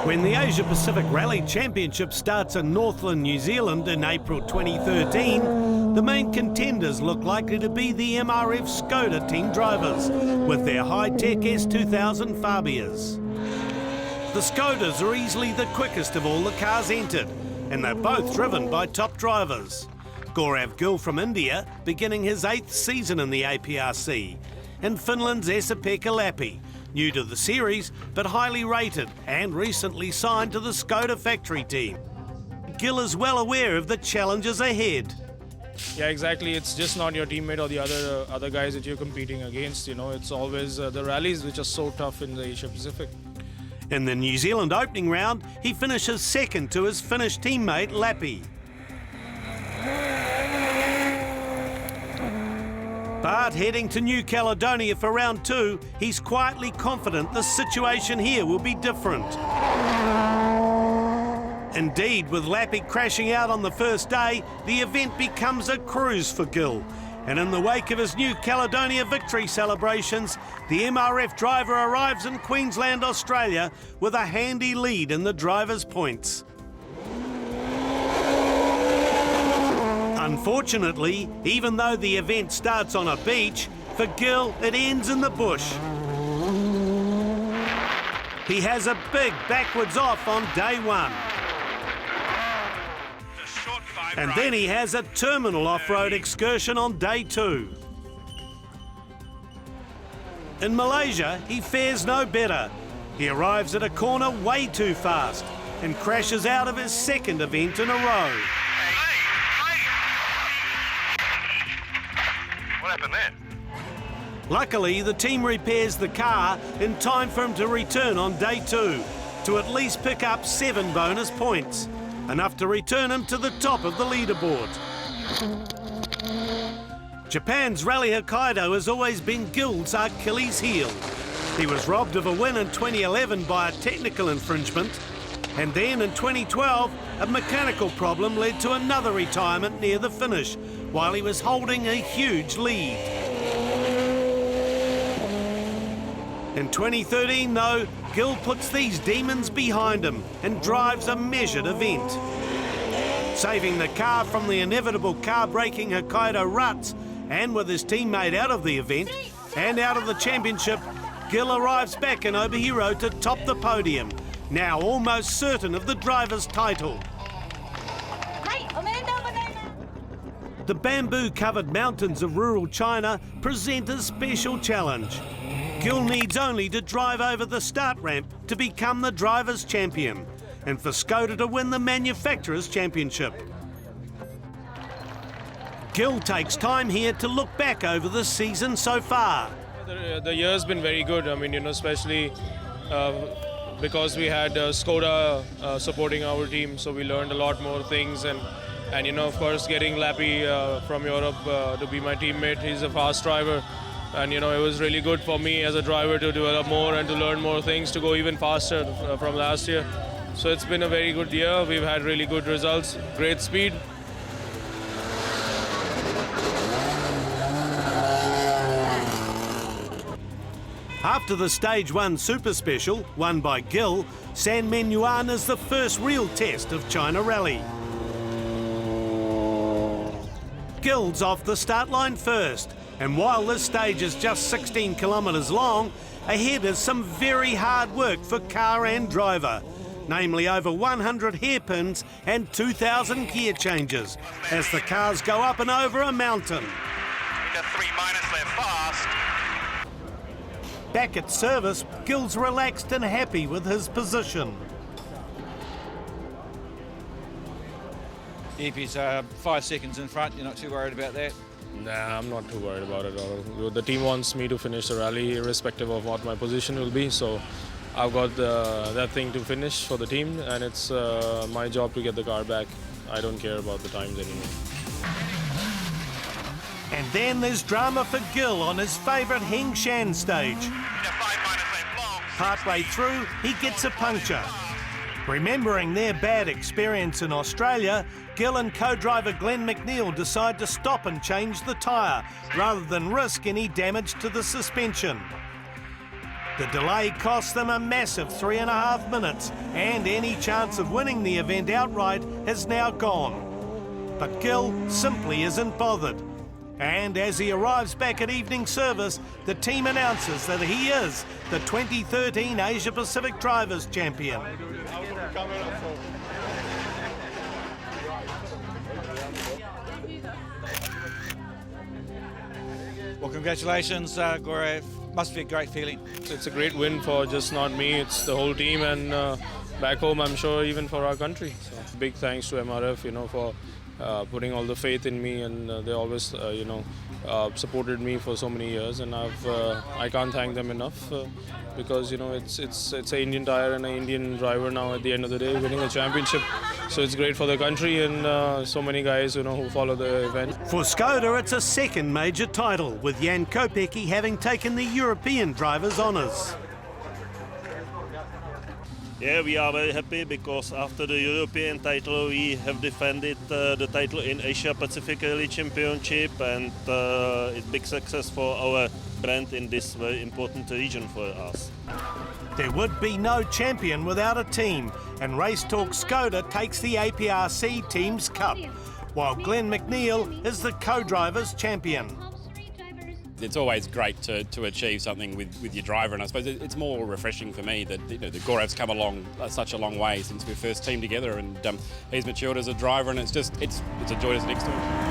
When the Asia Pacific Rally Championship starts in Northland, New Zealand in April 2013, the main contenders look likely to be the MRF ŠKODA team drivers with their high-tech S2000 Fabias. The ŠKODAs are easily the quickest of all the cars entered, and they're both driven by top drivers. Gaurav Gill from India, beginning his 8th season in the APRC, and Finland's Esa-Pekka Lappi, new to the series but highly rated and recently signed to the ŠKODA factory team. Gill is well aware of the challenges ahead. Yeah, exactly. It's just not your teammate or the other guys that you're competing against. You know, it's always the rallies which are so tough in the Asia Pacific. In the New Zealand opening round, he finishes second to his Finnish teammate Lappi. But heading to New Caledonia for round 2, he's quietly confident the situation here will be different. Indeed, with Lappi crashing out on the first day, the event becomes a cruise for Gill. And in the wake of his New Caledonia victory celebrations, the MRF driver arrives in Queensland, Australia with a handy lead in the drivers' points. Unfortunately, even though the event starts on a beach, for Gill it ends in the bush. He has a big backwards off on day 1. And then he has a terminal off-road excursion on day 2. In Malaysia, he fares no better. He arrives at a corner way too fast and crashes out of his second event in a row. What happened there? Luckily, the team repairs the car in time for him to return on day 2 to at least pick up 7 bonus points, enough to return him to the top of the leaderboard. Japan's Rally Hokkaido has always been Gill's Achilles heel. He was robbed of a win in 2011 by a technical infringement, and then in 2012, a mechanical problem led to another retirement near the finish, while he was holding a huge lead. In 2013, though, Gill puts these demons behind him and drives a measured event. Saving the car from the inevitable car-breaking Hokkaido ruts, and with his teammate out of the event and out of the championship, Gill arrives back in Obihiro to top the podium, now almost certain of the driver's title. The bamboo-covered mountains of rural China present a special challenge. Gill needs only to drive over the start ramp to become the driver's champion, and for ŠKODA to win the manufacturer's championship. Gill takes time here to look back over the season so far. The year's been very good. I mean, you know, especially because we had ŠKODA supporting our team, so we learned a lot more things. And you know, of course, getting Lappi from Europe to be my teammate. He's a fast driver. And you know, it was really good for me as a driver to develop more and to learn more things, to go even faster from last year. So it's been a very good year. We've had really good results, great speed. After the Stage 1 Super Special, won by Gill, San Menyuan is the first real test of China Rally. Gill's off the start line first, and while this stage is just 16 kilometres long, ahead is some very hard work for car and driver, namely over 100 hairpins and 2,000 gear changes as the cars go up and over a mountain. Got 3 minus there fast. Back at service, Gill's relaxed and happy with his position. If he's 5 seconds in front, you're not too worried about that? Nah, I'm not too worried about it at all. The team wants me to finish the rally irrespective of what my position will be, so I've got that thing to finish for the team, and it's my job to get the car back. I don't care about the times anymore. And then there's drama for Gill on his favourite Heng Shan stage. Partway through, he gets a puncture. Remembering their bad experience in Australia, Gill and co-driver Glenn McNeil decide to stop and change the tyre, rather than risk any damage to the suspension. The delay cost them a massive 3.5 minutes, and any chance of winning the event outright has now gone. But Gill simply isn't bothered. And as he arrives back at evening service, the team announces that he is the 2013 Asia Pacific Drivers' Champion. Well, congratulations, Gaurav. Must be a great feeling. It's a great win for just not me, it's the whole team, and back home I'm sure even for our country. So big thanks to MRF, for putting all the faith in me, and they always supported me for so many years, and I can't thank them enough because it's an Indian tire and an Indian driver now at the end of the day winning a championship. So it's great for the country and so many guys who follow the event. For ŠKODA, it's a second major title, with Jan Kopecky having taken the European Drivers' Honours. Yeah, we are very happy because after the European title we have defended the title in Asia Pacific Rally Championship, and it's big success for our brand in this very important region for us. There would be no champion without a team, and Race Talk ŠKODA takes the APRC Teams Cup, while Glenn McNeil is the co-drivers champion. It's always great to achieve something with your driver, and I suppose it's more refreshing for me that the Gaurav's come along such a long way since we first teamed together, and he's matured as a driver, and it's a joy to sit next to him.